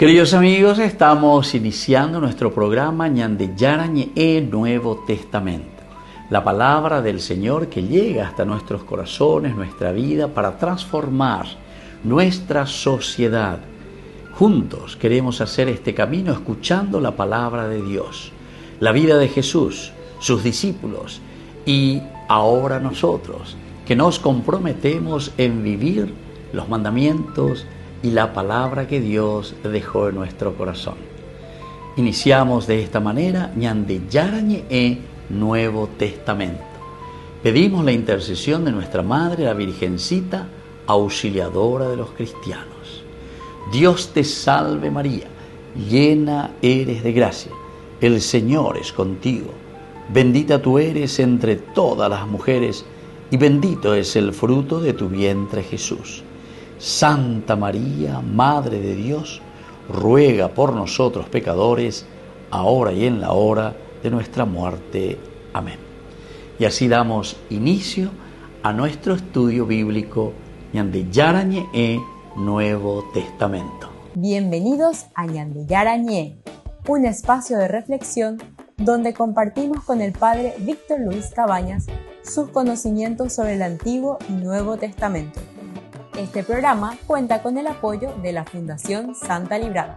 Queridos amigos, estamos iniciando nuestro programa Ñande Yarañe Nuevo Testamento. La palabra del Señor que llega hasta nuestros corazones, nuestra vida, para transformar nuestra sociedad. Juntos queremos hacer este camino escuchando la palabra de Dios, la vida de Jesús, sus discípulos y ahora nosotros, que nos comprometemos en vivir los mandamientos y la palabra que Dios dejó en nuestro corazón. Iniciamos de esta manera Ñande Yarañe Nuevo Testamento. Pedimos la intercesión de nuestra Madre, la Virgencita, auxiliadora de los cristianos. Dios te salve María, llena eres de gracia, el Señor es contigo. Bendita tú eres entre todas las mujeres y bendito es el fruto de tu vientre Jesús. Santa María, Madre de Dios, ruega por nosotros pecadores, ahora y en la hora de nuestra muerte. Amén. Y así damos inicio a nuestro estudio bíblico Ñande Yarañe Nuevo Testamento. Bienvenidos a Ñande Yarañe, un espacio de reflexión donde compartimos con el Padre Víctor Luis Cabañas sus conocimientos sobre el Antiguo y Nuevo Testamento. Este programa cuenta con el apoyo de la Fundación Santa Librada.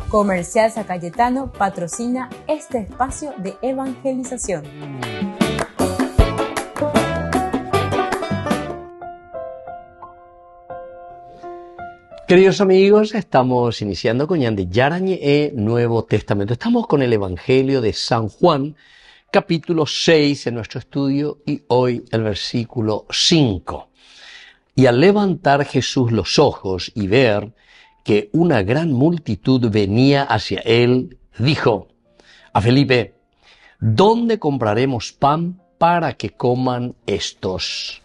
Comercial San Cayetano patrocina este espacio de evangelización. Queridos amigos, estamos iniciando con Ñande Yarañe Nuevo Testamento. Estamos con el Evangelio de San Juan, capítulo 6 en nuestro estudio y hoy el versículo 5. Y al levantar Jesús los ojos y ver que una gran multitud venía hacia él, dijo a Felipe: ¿dónde compraremos pan para que coman estos?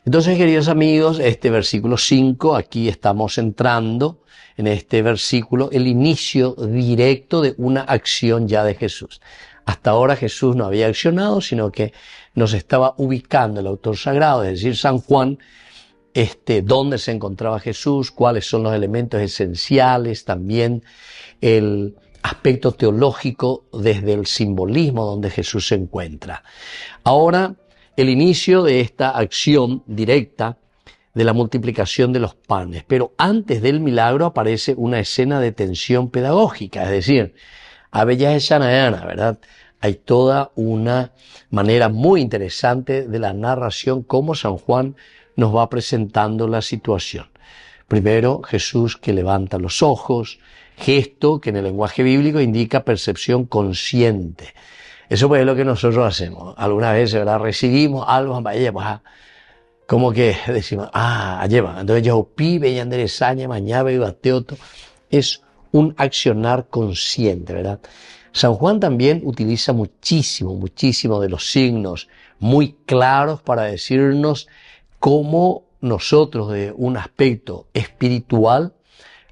Entonces, queridos amigos, este versículo 5, aquí estamos entrando en este versículo, el inicio directo de una acción ya de Jesús. Hasta ahora Jesús no había accionado, sino que nos estaba ubicando el autor sagrado, es decir, San Juan, dónde se encontraba Jesús, cuáles son los elementos esenciales, también el aspecto teológico desde el simbolismo donde Jesús se encuentra. Ahora, el inicio de esta acción directa de la multiplicación de los panes. Pero antes del milagro aparece una escena de tensión pedagógica, es decir, Abella es Shanayana, ¿verdad? Hay toda una manera muy interesante de la narración, cómo San Juan nos va presentando la situación. Primero, Jesús que levanta los ojos, gesto que en el lenguaje bíblico indica percepción consciente. Eso pues es lo que nosotros hacemos. Algunas veces, ¿verdad? Recibimos algo, como que decimos, lleva. Entonces yo pibe y enderezaña, mañana y bateoto. Es un accionar consciente, ¿verdad? San Juan también utiliza muchísimo de los signos muy claros para decirnos cómo nosotros de un aspecto espiritual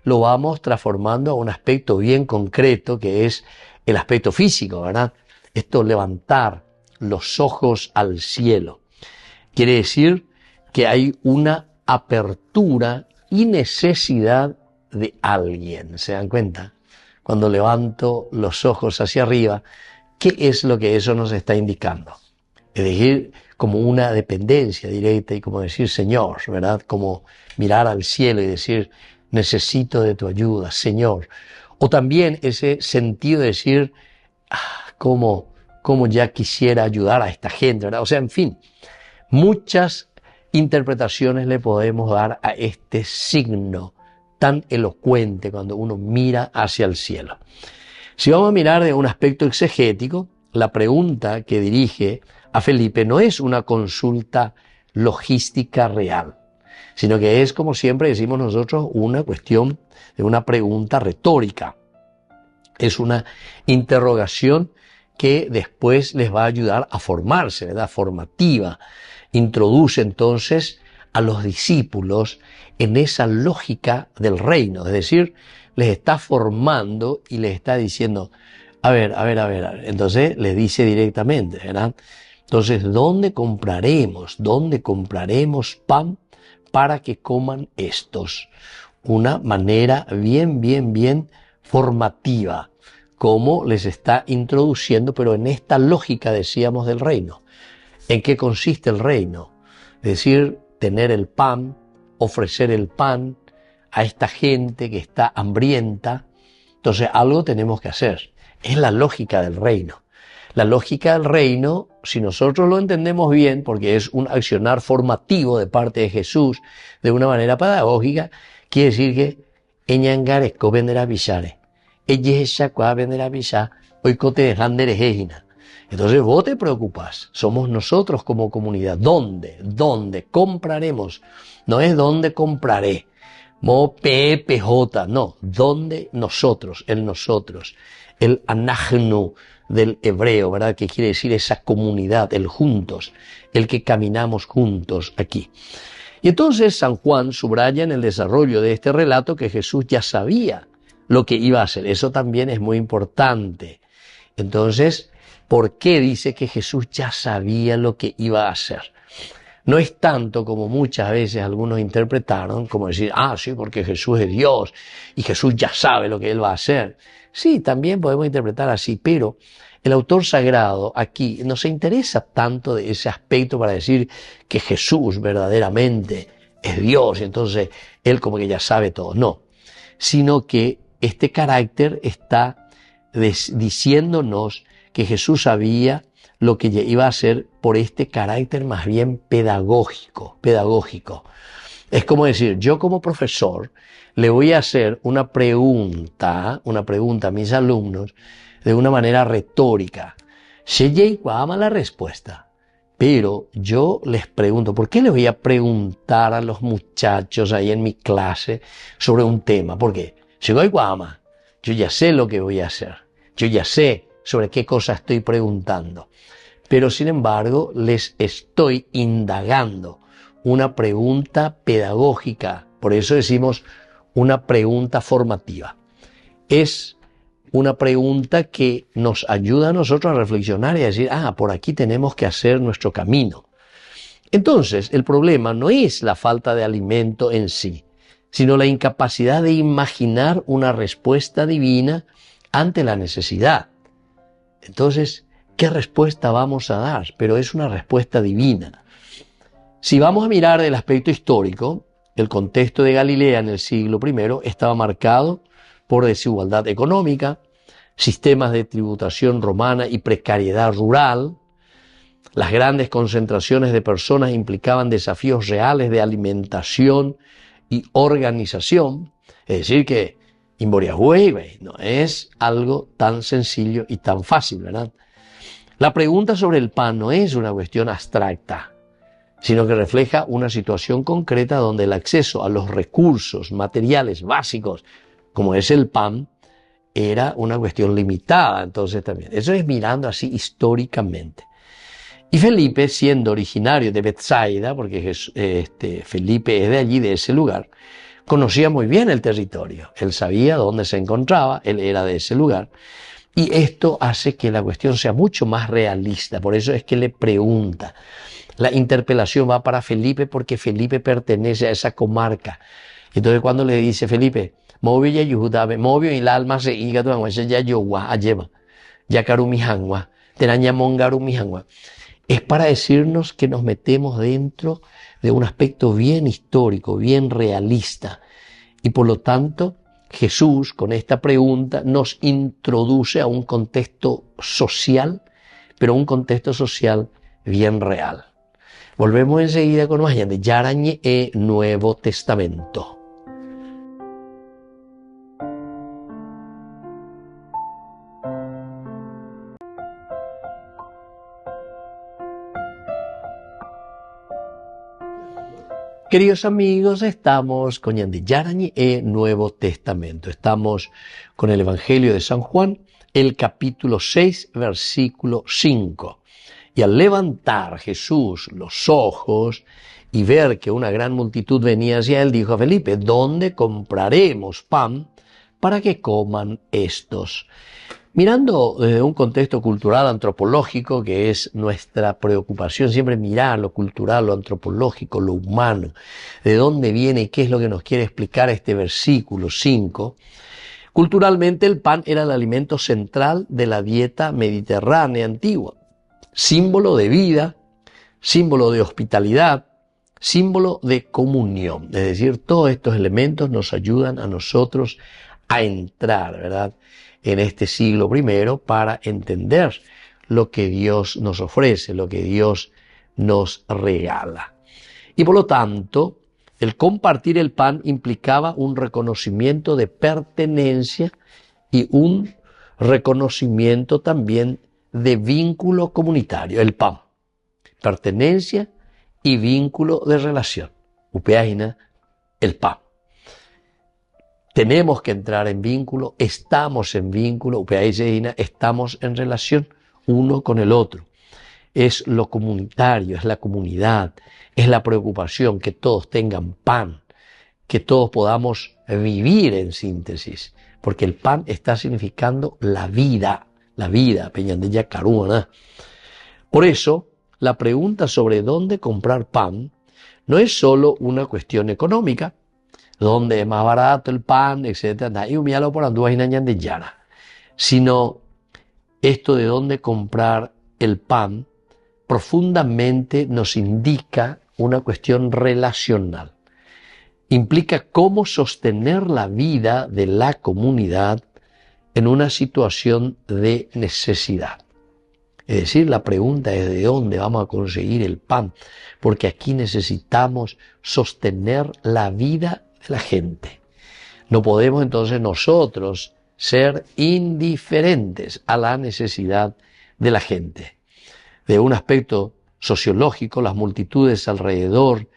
lo vamos transformando a un aspecto bien concreto que es el aspecto físico, ¿verdad? Esto, levantar los ojos al cielo, quiere decir que hay una apertura y necesidad de alguien. ¿Se dan cuenta? Cuando levanto los ojos hacia arriba, ¿qué es lo que eso nos está indicando? Es decir, como una dependencia directa y como decir Señor, ¿verdad? Como mirar al cielo y decir necesito de tu ayuda, Señor. O también ese sentido de decir cómo ya quisiera ayudar a esta gente, ¿verdad? O sea, en fin, muchas interpretaciones le podemos dar a este signo tan elocuente cuando uno mira hacia el cielo. Si vamos a mirar de un aspecto exegético, la pregunta que dirige a Felipe no es una consulta logística real, sino que es, como siempre decimos nosotros, una cuestión de una pregunta retórica. Es una interrogación que después les va a ayudar a formarse, ¿verdad? Formativa. Introduce entonces a los discípulos en esa lógica del reino, es decir, les está formando y les está diciendo, a ver. Entonces les dice directamente, ¿verdad? Entonces, ¿dónde compraremos pan para que coman estos? una manera bien formativa, como les está introduciendo, pero en esta lógica, decíamos, del reino. ¿En qué consiste el reino? Es decir, tener el pan, ofrecer el pan a esta gente que está hambrienta. Entonces algo tenemos que hacer. Es la lógica del reino. La lógica del reino, si nosotros lo entendemos bien, porque es un accionar formativo de parte de Jesús, de una manera pedagógica, quiere decir que eñangaresco vendrá villare, ella vendrá villar, oicote dejandere jejina. Entonces vos te preocupas, somos nosotros como comunidad. ¿Dónde compraremos? No es dónde compraré, mo PPJ, no, ¿dónde nosotros? El anagnu del hebreo, ¿verdad? Que quiere decir esa comunidad, el juntos, el que caminamos juntos aquí. Y entonces San Juan subraya en el desarrollo de este relato que Jesús ya sabía lo que iba a hacer. Eso también es muy importante. Entonces, ¿por qué dice que Jesús ya sabía lo que iba a hacer? No es tanto como muchas veces algunos interpretaron, como decir, sí, porque Jesús es Dios y Jesús ya sabe lo que Él va a hacer. Sí, también podemos interpretar así, pero el autor sagrado aquí no se interesa tanto de ese aspecto para decir que Jesús verdaderamente es Dios y entonces Él como que ya sabe todo. No, sino que este carácter está diciéndonos que Jesús sabía lo que iba a hacer por este carácter más bien pedagógico. Es como decir, yo como profesor le voy a hacer una pregunta a mis alumnos de una manera retórica. Se ama la respuesta, pero yo les pregunto, ¿por qué les voy a preguntar a los muchachos ahí en mi clase sobre un tema? ¿Por qué? Yo ya sé lo que voy a hacer, yo ya sé sobre qué cosa estoy preguntando, pero sin embargo les estoy indagando una pregunta pedagógica, por eso decimos una pregunta formativa. Es una pregunta que nos ayuda a nosotros a reflexionar y a decir, por aquí tenemos que hacer nuestro camino. Entonces, el problema no es la falta de alimento en sí, sino la incapacidad de imaginar una respuesta divina ante la necesidad. Entonces, ¿qué respuesta vamos a dar? Pero es una respuesta divina. Si vamos a mirar el aspecto histórico, el contexto de Galilea en el siglo I estaba marcado por desigualdad económica, sistemas de tributación romana y precariedad rural. Las grandes concentraciones de personas implicaban desafíos reales de alimentación y organización. Es decir que Imboriahuey no es algo tan sencillo y tan fácil, ¿verdad? La pregunta sobre el pan no es una cuestión abstracta, sino que refleja una situación concreta donde el acceso a los recursos materiales básicos, como es el pan, era una cuestión limitada. Entonces también, eso es mirando así históricamente. Y Felipe, siendo originario de Betsaida, porque Felipe es de allí, de ese lugar, conocía muy bien el territorio. Él sabía dónde se encontraba, él era de ese lugar. Y esto hace que la cuestión sea mucho más realista. Por eso es que le pregunta. La interpelación va para Felipe porque Felipe pertenece a esa comarca. Entonces cuando le dice Felipe, Movio ya yudabe, movio y el alma se iga tu angua, ya yowa, ayema, ya karumihangwa, teraña mongarumihangwa. Es para decirnos que nos metemos dentro de un aspecto bien histórico, bien realista. Y por lo tanto, Jesús, con esta pregunta, nos introduce a un contexto social, pero un contexto social bien real. Volvemos enseguida con más de Yarañe e Nuevo Testamento. Queridos amigos, estamos con Ñande Yarañe e Nuevo Testamento. Estamos con el Evangelio de San Juan, el capítulo 6, versículo 5. Y al levantar Jesús los ojos y ver que una gran multitud venía hacia él, dijo a Felipe, ¿dónde compraremos pan para que coman estos? Mirando desde un contexto cultural antropológico, que es nuestra preocupación, siempre mirar lo cultural, lo antropológico, lo humano, de dónde viene y qué es lo que nos quiere explicar este versículo 5, culturalmente el pan era el alimento central de la dieta mediterránea antigua, símbolo de vida, símbolo de hospitalidad, símbolo de comunión. Es decir, todos estos elementos nos ayudan a nosotros a entrar, ¿verdad?, en este siglo I para entender lo que Dios nos ofrece, lo que Dios nos regala. Y por lo tanto, el compartir el pan implicaba un reconocimiento de pertenencia y un reconocimiento también de vínculo comunitario. El pan, pertenencia y vínculo de relación. Upeaina, el pan. Tenemos que entrar en vínculo, estamos en vínculo, estamos en relación uno con el otro. Es lo comunitario, es la comunidad, es la preocupación que todos tengan pan, que todos podamos vivir en síntesis, porque el pan está significando la vida, Peñandella Carúana. Por eso, la pregunta sobre dónde comprar pan no es solo una cuestión económica, dónde es más barato el pan, etcétera, sino esto de dónde comprar el pan profundamente nos indica una cuestión relacional. Implica cómo sostener la vida de la comunidad en una situación de necesidad. Es decir, la pregunta es de dónde vamos a conseguir el pan, porque aquí necesitamos sostener la vida de la gente. No podemos entonces nosotros ser indiferentes a la necesidad de la gente. De un aspecto sociológico, las multitudes alrededor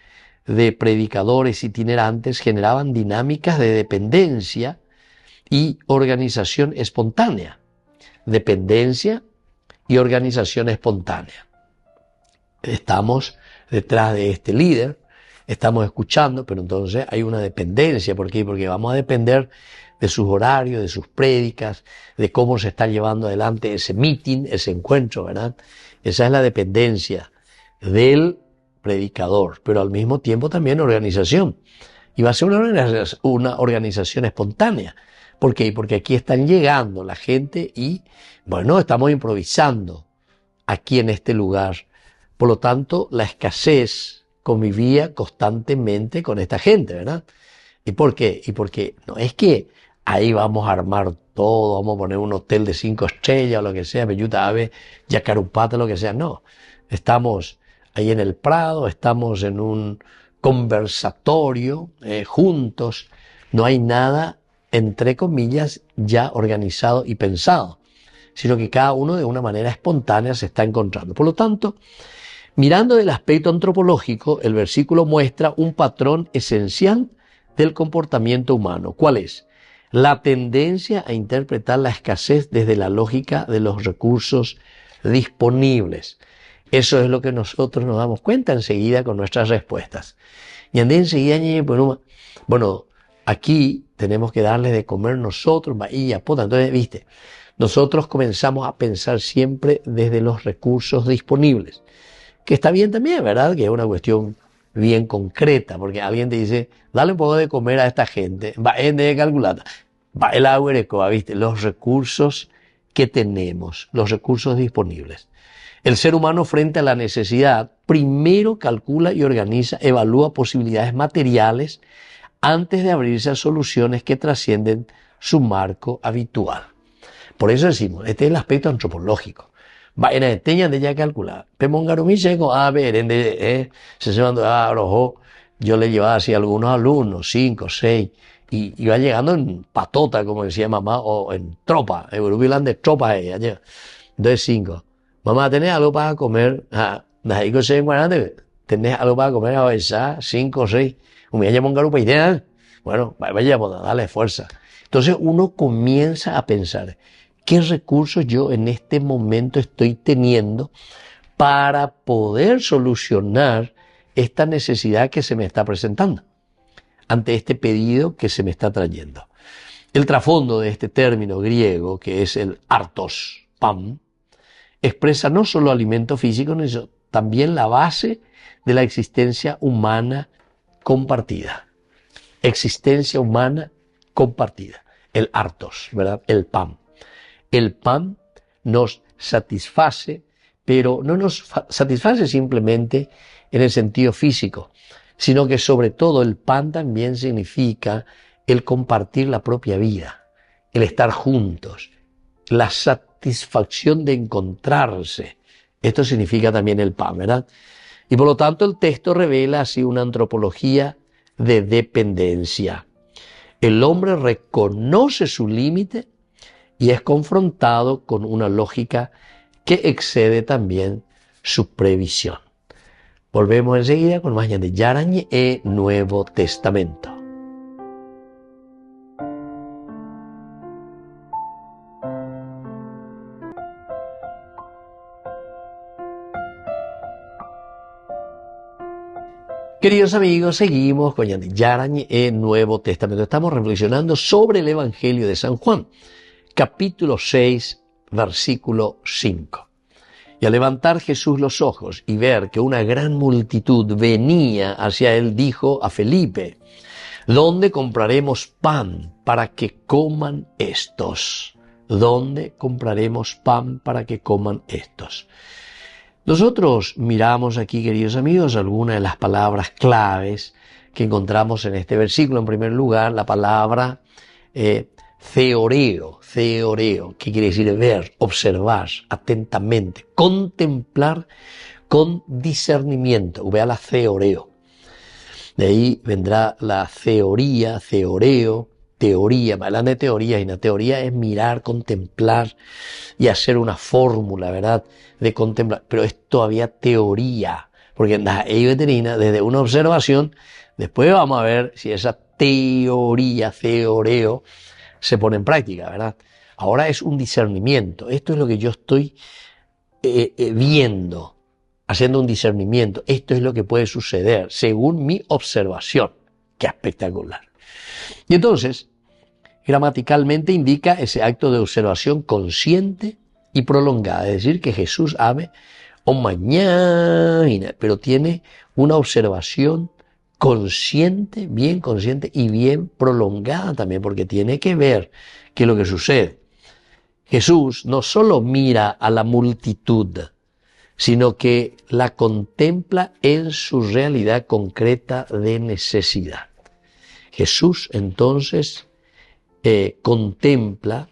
de predicadores itinerantes generaban dinámicas de dependencia y organización espontánea. Dependencia y organización espontánea. Estamos detrás de este líder, estamos escuchando, pero entonces hay una dependencia. ¿Por qué? Porque vamos a depender de sus horarios, de sus prédicas, de cómo se está llevando adelante ese meeting, ese encuentro, ¿verdad? Esa es la dependencia del predicador, pero al mismo tiempo también organización. Y va a ser una organización espontánea. ¿Por qué? Porque aquí están llegando la gente y, bueno, estamos improvisando aquí en este lugar. Por lo tanto, la escasez convivía constantemente con esta gente, ¿verdad? ¿Y por qué? Y porque no es que ahí vamos a armar todo, vamos a poner un hotel de 5 estrellas o lo que sea, Belluta Ave, Yacarupata, lo que sea. No, estamos ahí en el Prado, estamos en un conversatorio juntos, no hay nada, entre comillas, ya organizado y pensado, sino que cada uno de una manera espontánea se está encontrando. Por lo tanto, mirando del aspecto antropológico, el versículo muestra un patrón esencial del comportamiento humano. ¿Cuál es? La tendencia a interpretar la escasez desde la lógica de los recursos disponibles. Eso es lo que nosotros nos damos cuenta enseguida con nuestras respuestas. Y andé enseguida, bueno, aquí tenemos que darles de comer nosotros, entonces, viste, nosotros comenzamos a pensar siempre desde los recursos disponibles, que está bien también, ¿verdad? Que es una cuestión bien concreta, porque alguien te dice, dale un poco de comer a esta gente, va de calculata, va el agua, ¿viste? Los recursos que tenemos, los recursos disponibles. El ser humano frente a la necesidad primero calcula y organiza, evalúa posibilidades materiales antes de abrirse a soluciones que trascienden su marco habitual. Por eso decimos, este es el aspecto antropológico. Tenían de ya calcular. Yo le llevaba así a algunos alumnos, 5, 6, y iba llegando en patota, como decía mamá, o en tropa, en Uruguay de tropa ella. Entonces 5. Mamá, ¿tenés algo para comer? ¿Tenés algo para comer? A veces 5 o 6. Bueno, vaya, dale fuerza. Entonces uno comienza a pensar, ¿qué recursos yo en este momento estoy teniendo para poder solucionar esta necesidad que se me está presentando ante este pedido que se me está trayendo? El trasfondo de este término griego, que es el artos, pan, expresa no solo alimento físico, sino también la base de la existencia humana compartida. Existencia humana compartida. El artos, ¿verdad? El pan. El pan nos satisface, pero no nos satisface simplemente en el sentido físico, sino que sobre todo el pan también significa el compartir la propia vida, el estar juntos, la satisfacción de encontrarse. Esto significa también el pan, ¿verdad? Y por lo tanto el texto revela así una antropología de dependencia. El hombre reconoce su límite y es confrontado con una lógica que excede también su previsión. Volvemos enseguida con más de Yarañe e Nuevo Testamento. Queridos amigos, seguimos con Yarañe e Nuevo Testamento. Estamos reflexionando sobre el Evangelio de San Juan, capítulo 6, versículo 5. Y al levantar Jesús los ojos y ver que una gran multitud venía hacia él, dijo a Felipe: ¿dónde compraremos pan para que coman estos? ¿Dónde compraremos pan para que coman estos? Nosotros miramos aquí, queridos amigos, algunas de las palabras claves que encontramos en este versículo. En primer lugar, la palabra theoreo, que quiere decir ver, observar atentamente, contemplar con discernimiento. Vea la theoreo. De ahí vendrá la teoría, teoreo, teoría. Más adelante de teoría, y la teoría es mirar, contemplar y hacer una fórmula, ¿verdad?, de contemplar. Pero es todavía teoría, porque en la veterina, desde una observación, después vamos a ver si esa teoría, teoreo, se pone en práctica, ¿verdad? Ahora es un discernimiento. Esto es lo que yo estoy viendo, haciendo un discernimiento. Esto es lo que puede suceder según mi observación. ¡Qué espectacular! Y entonces, gramaticalmente indica ese acto de observación consciente y prolongada. Es decir, que Jesús ame o mañana, pero tiene una observación consciente y bien prolongada también, porque tiene que ver qué es lo que sucede. Jesús no solo mira a la multitud, sino que la contempla en su realidad concreta de necesidad. Jesús entonces contempla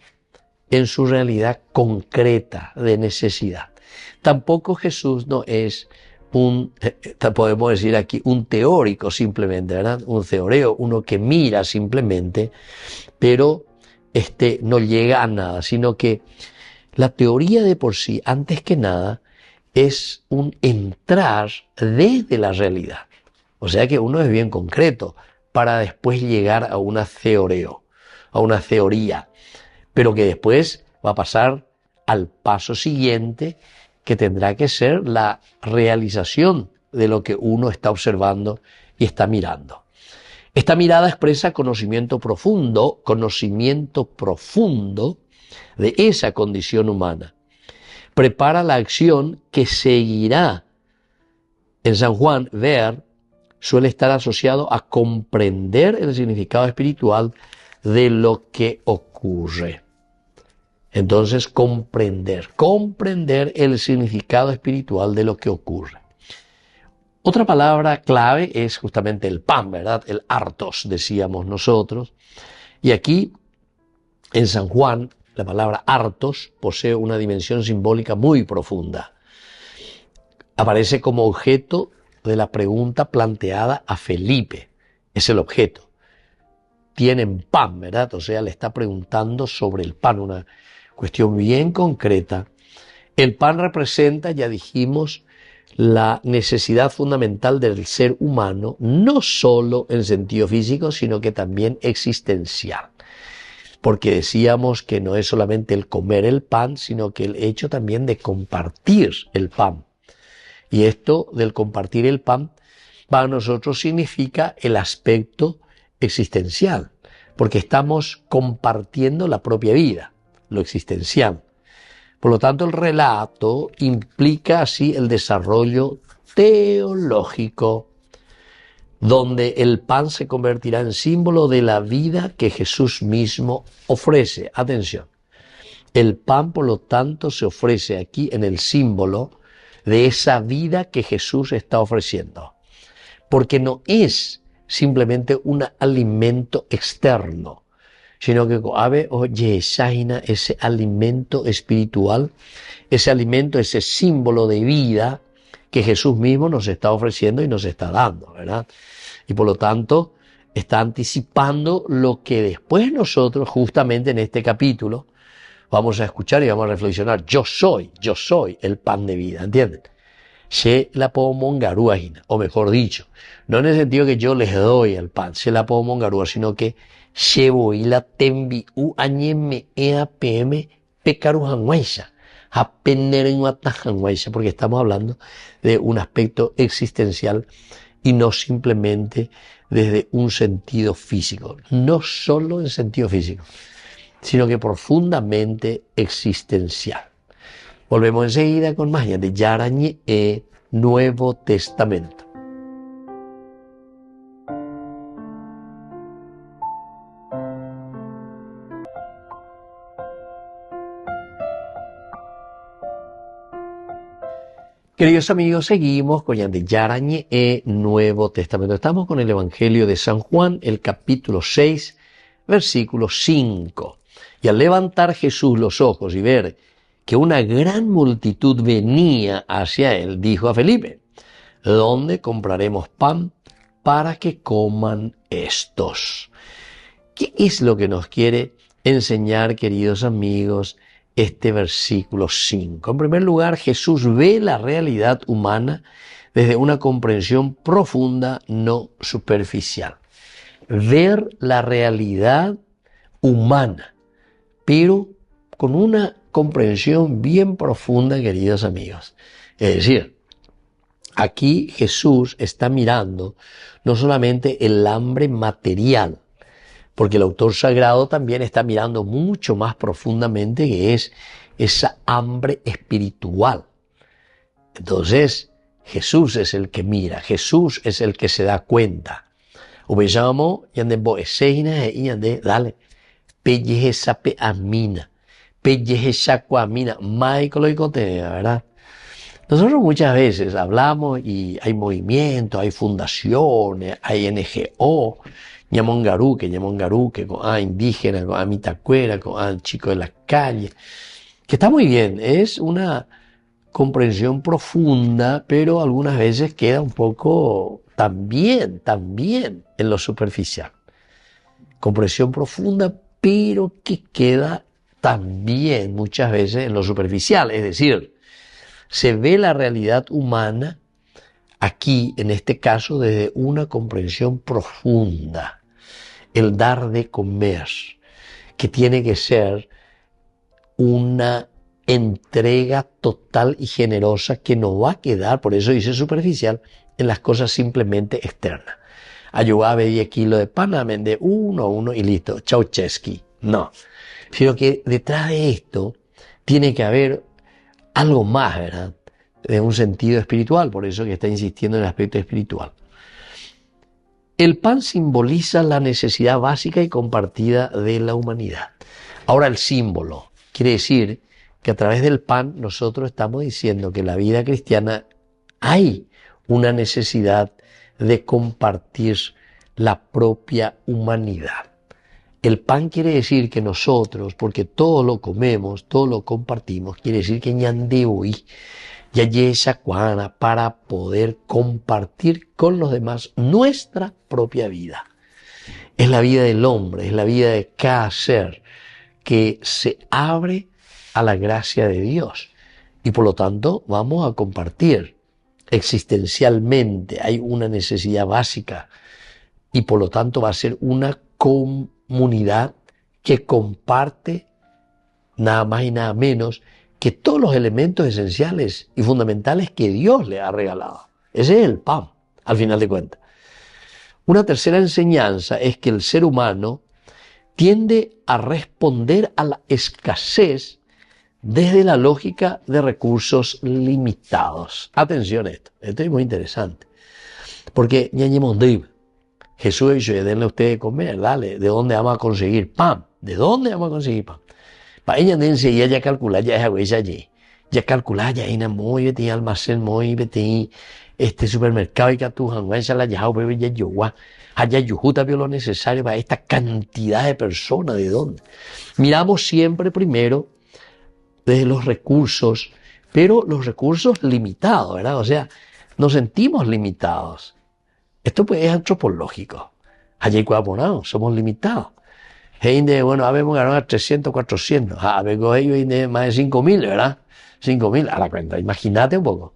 en su realidad concreta de necesidad. Tampoco Jesús no es podemos decir aquí, un teórico simplemente, ¿verdad? Un teoreo, uno que mira simplemente, pero no llega a nada, sino que la teoría de por sí, antes que nada, es un entrar desde la realidad. O sea que uno es bien concreto para después llegar a una teoreo, a una teoría, pero que después va a pasar al paso siguiente, que tendrá que ser la realización de lo que uno está observando y está mirando. Esta mirada expresa conocimiento profundo de esa condición humana. Prepara la acción que seguirá. En San Juan, ver suele estar asociado a comprender el significado espiritual de lo que ocurre. Entonces, comprender el significado espiritual de lo que ocurre. Otra palabra clave es justamente el pan, ¿verdad? El artos, decíamos nosotros. Y aquí, en San Juan, la palabra artos posee una dimensión simbólica muy profunda. Aparece como objeto de la pregunta planteada a Felipe. Es el objeto. Tienen pan, ¿verdad? O sea, le está preguntando sobre el pan, una cuestión bien concreta. El pan representa, ya dijimos, la necesidad fundamental del ser humano, no solo en sentido físico, sino que también existencial. Porque decíamos que no es solamente el comer el pan, sino que el hecho también de compartir el pan. Y esto del compartir el pan para nosotros significa el aspecto existencial. porque estamos compartiendo la propia vida, lo existencial. Por lo tanto, el relato implica así el desarrollo teológico, donde el pan se convertirá en símbolo de la vida que Jesús mismo ofrece. Atención, el pan, por lo tanto, se ofrece aquí en el símbolo de esa vida que Jesús está ofreciendo, porque no es simplemente un alimento externo, sino que oye, ese alimento espiritual, ese alimento, ese símbolo de vida que Jesús mismo nos está ofreciendo y nos está dando, ¿verdad? Y por lo tanto, está anticipando lo que después nosotros, justamente en este capítulo, vamos a escuchar y vamos a reflexionar. Yo soy el pan de vida, ¿entienden? Se la puedo mongarúa, o mejor dicho, no en el sentido que yo les doy el pan, se la puedo mongarúa, sino que llevo y la tembi u añeme eapm pecarujanguaisha, apenerenguatajanguaisha, porque estamos hablando de un aspecto existencial y no simplemente desde un sentido físico, no solo en sentido físico, sino que profundamente existencial. Volvemos enseguida con más de Yarañe Nuevo Testamento. Queridos amigos, seguimos con Yarañe Nuevo Testamento. Estamos con el Evangelio de San Juan, el capítulo 6, versículo 5. Y al levantar Jesús los ojos y ver que una gran multitud venía hacia él, dijo a Felipe: ¿dónde compraremos pan para que coman estos? ¿Qué es lo que nos quiere enseñar, queridos amigos, este versículo 5? En primer lugar, Jesús ve la realidad humana desde una comprensión profunda, no superficial. Ver la realidad humana, pero con una comprensión bien profunda, queridos amigos. Es decir, aquí Jesús está mirando no solamente el hambre material, porque el autor sagrado también está mirando mucho más profundamente, que es esa hambre espiritual. Entonces, Jesús es el que mira, Jesús es el que se da cuenta. Ubejamo yande boeseina e yande dale pelleje sape amina, pelleje shakwa amina, maicolo y cotea, ¿verdad? Nosotros muchas veces hablamos y hay movimientos, hay fundaciones, hay NGO, Ñamongaruque, con indígena, con mitacuera, con chico de la calle, que está muy bien, es una comprensión profunda, pero algunas veces queda un poco también en lo superficial. Comprensión profunda, pero que queda también muchas veces en lo superficial, es decir, se ve la realidad humana aquí, en este caso, desde una comprensión profunda. El dar de comer, que tiene que ser una entrega total y generosa que no va a quedar, por eso dice superficial, en las cosas simplemente externas. Ayudabe 10 kilos de pan, de uno y listo, Ceausescu. No, sino que detrás de esto tiene que haber algo más, ¿verdad? De un sentido espiritual, por eso que está insistiendo en el aspecto espiritual. El pan simboliza la necesidad básica y compartida de la humanidad. Ahora el símbolo quiere decir que a través del pan nosotros estamos diciendo que en la vida cristiana hay una necesidad de compartir la propia humanidad. El pan quiere decir que nosotros, porque todo lo comemos, todo lo compartimos, quiere decir que ñandeuí, ya esa cuana para poder compartir con los demás nuestra propia vida. Es la vida del hombre, es la vida de cada ser que se abre a la gracia de Dios. Y por lo tanto vamos a compartir existencialmente. Hay una necesidad básica y por lo tanto va a ser una comunidad que comparte nada más y nada menos que todos los elementos esenciales y fundamentales que Dios le ha regalado. Ese es el pan, al final de cuentas. Una tercera enseñanza es que el ser humano tiende a responder a la escasez desde la lógica de recursos limitados. Atención a esto es muy interesante. Porque Jesús dice, denle a ustedes de comer, dale, ¿de dónde vamos a conseguir pan? ¿De dónde vamos a conseguir pan? Para ella enseguida ya calcular, ya es agüella allí. Ya calcular, ya hay muy betí almacén, muy betí supermercado y catujan, ya la yajao, bebé, ya yogua. Haya yujuta vio lo necesario para esta cantidad de personas, ¿de dónde? Miramos siempre primero desde los recursos, pero los recursos limitados, ¿verdad? O sea, nos sentimos limitados. Esto pues es antropológico. Allí cuaponado, somos limitados. Bueno, habemos ganado a 300, 400. Vengo ellos de más de 5.000, ¿verdad? 5.000 a la cuenta. Imagínate un poco.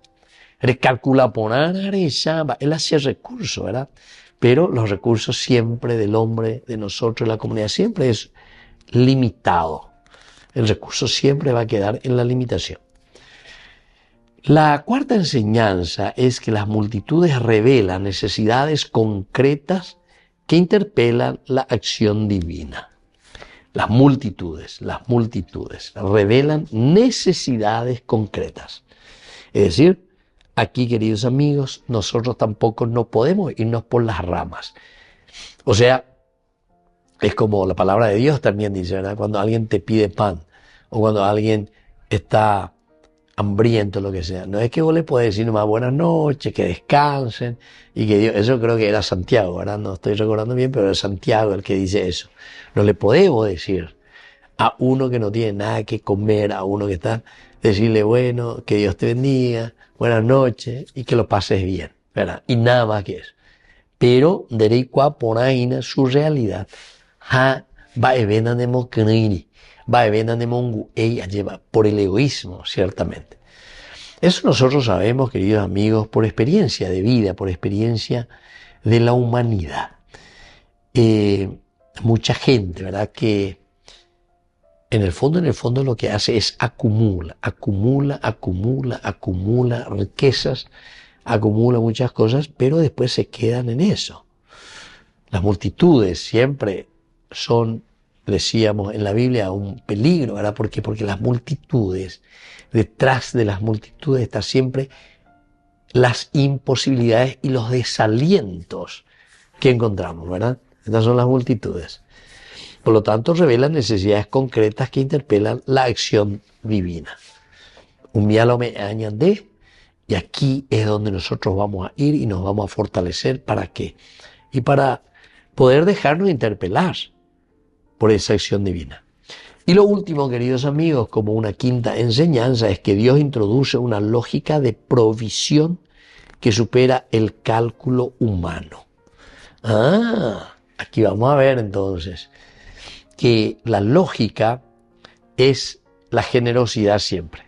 Recalcula poner, él hacía recursos, ¿verdad? Pero los recursos siempre del hombre, de nosotros, de la comunidad, siempre es limitado. El recurso siempre va a quedar en la limitación. La cuarta enseñanza es que las multitudes revelan necesidades concretas que interpelan la acción divina. Las multitudes revelan necesidades concretas. Es decir, aquí, queridos amigos, nosotros tampoco no podemos irnos por las ramas. O sea, es como la palabra de Dios también dice, ¿verdad? Cuando alguien te pide pan o cuando alguien está hambriento, lo que sea. No es que vos le podés decir nomás buenas noches, que descansen y que Dios, eso creo que era Santiago, ¿verdad? No estoy recordando bien, pero es Santiago el que dice eso. No le podemos decir a uno que no tiene nada que comer, a uno que está, decirle, bueno, que Dios te bendiga, buenas noches y que lo pases bien, ¿verdad? Y nada más que eso. Pero, dereikwa ponaina su realidad, por el egoísmo, ciertamente. Eso nosotros sabemos, queridos amigos, por experiencia de vida, por experiencia de la humanidad. Mucha gente, ¿verdad?, que en el fondo lo que hace es acumula riquezas, acumula muchas cosas, pero después se quedan en eso. Las multitudes siempre son, decíamos en la Biblia, un peligro, ¿verdad? ¿Por qué? Porque las multitudes, detrás de las multitudes están siempre las imposibilidades y los desalientos que encontramos, ¿verdad? Estas son las multitudes. Por lo tanto, revelan necesidades concretas que interpelan la acción divina. Un diálogo me añade, y aquí es donde nosotros vamos a ir y nos vamos a fortalecer. ¿Para qué? Y para poder dejarnos interpelar por esa acción divina. Y lo último, queridos amigos, como una quinta enseñanza, es que Dios introduce una lógica de provisión que supera el cálculo humano. Aquí vamos a ver entonces que la lógica es la generosidad siempre.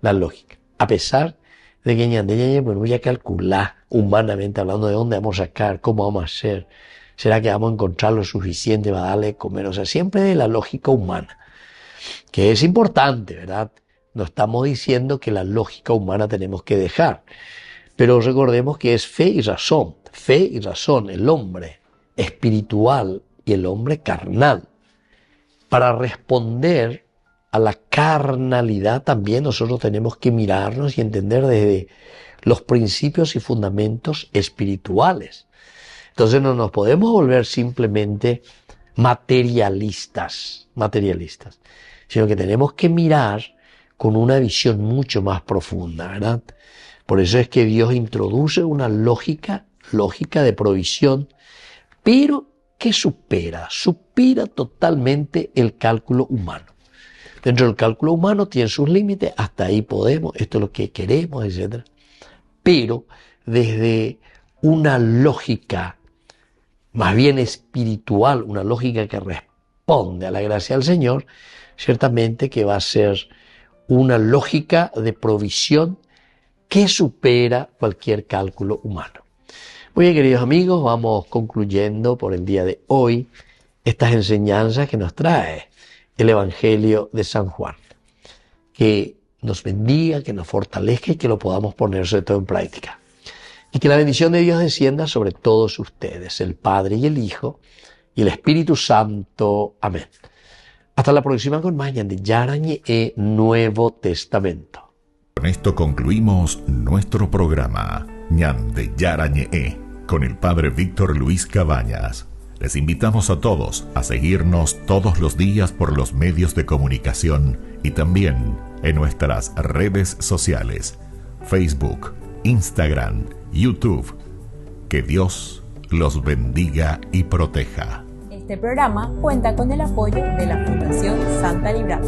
La lógica. A pesar de que pues voy a calcular humanamente hablando de dónde vamos a sacar, cómo vamos a hacer, será que vamos a encontrar lo suficiente para darle de comer, o sea, siempre de la lógica humana, que es importante, ¿verdad? No estamos diciendo que la lógica humana tenemos que dejar, pero recordemos que es fe y razón, el hombre espiritual y el hombre carnal. Para responder a la carnalidad también nosotros tenemos que mirarnos y entender desde los principios y fundamentos espirituales. Entonces no nos podemos volver simplemente materialistas, sino que tenemos que mirar con una visión mucho más profunda, ¿verdad? Por eso es que Dios introduce una lógica de provisión, pero que supera totalmente el cálculo humano. Dentro del cálculo humano tiene sus límites, hasta ahí podemos, esto es lo que queremos, etc. Pero desde una lógica más bien espiritual, una lógica que responde a la gracia del Señor, ciertamente que va a ser una lógica de provisión que supera cualquier cálculo humano. Muy bien, queridos amigos, vamos concluyendo por el día de hoy estas enseñanzas que nos trae el Evangelio de San Juan. Que nos bendiga, que nos fortalezca y que lo podamos poner sobre todo en práctica. Y que la bendición de Dios descienda sobre todos ustedes, el Padre y el Hijo y el Espíritu Santo. Amén. Hasta la próxima con más de Yarañe e Nuevo Testamento. Con esto concluimos nuestro programa Ñande Yarañe con el Padre Víctor Luis Cabañas. Les invitamos a todos a seguirnos todos los días por los medios de comunicación y también en nuestras redes sociales, Facebook, Instagram, YouTube. Que Dios los bendiga y proteja. Este programa cuenta con el apoyo de la Fundación Santa Librada.